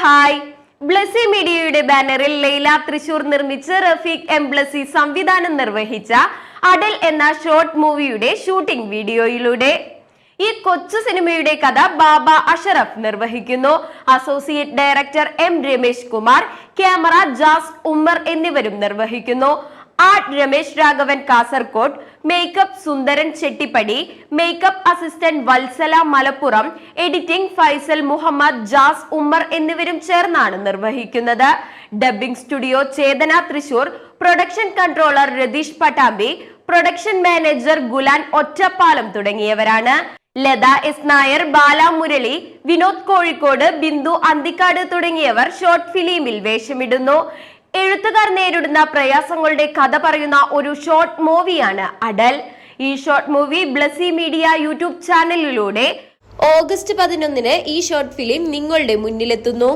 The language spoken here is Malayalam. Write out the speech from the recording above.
ഹായ്. ബ്ലസി മീഡിയയുടെ ബാനറിൽ ലൈല തൃശൂർ നിർമ്മിച്ച് റഫീഖ് എം ബ്ലസി സംവിധാനം നിർവഹിച്ച അടൽ എന്ന ഷോർട്ട് മൂവിയുടെ ഷൂട്ടിംഗ് വീഡിയോയിലൂടെ ഈ കൊച്ചു സിനിമയുടെ കഥ ബാബ അഷറഫ് നിർവഹിക്കുന്നു. Associate director M Ramesh Kumar, camera Jas Ummer എന്നിവരും നിർവഹിക്കുന്നു. Art Ramesh Raghavan Kasaragod, makeup Sundaran Chettippadi, makeup assistant Vatsala Malappuram, editing Faisal Muhammad, Jas Ummer എന്നിവരും ചേർന്നാണ് നിർവഹിക്കുന്നത്. Dubbing studio Chethana Thrissur, production controller Ratheesh Pattambi, production manager Gulan Ottapalam തുടങ്ങിയവരാണ്. ലത എസ് നായർ, ബാല മുരളി, വിനോദ് കോഴിക്കോട്, ബിന്ദു അന്തിക്കാട് തുടങ്ങിയവർ ഷോർട്ട് ഫിലിമിൽ വേഷമിടുന്നു. എഴുത്തുകാർ നേരിടുന്ന പ്രയാസങ്ങളുടെ കഥ പറയുന്ന ഒരു ഷോർട്ട് മൂവിയാണ് അടൽ. ഈ short movie Blessy media YouTube ചാനലിലൂടെ ഓഗസ്റ്റ് 11 ഈ ഷോർട്ട് ഫിലിം നിങ്ങളുടെ മുന്നിലെത്തുന്നു.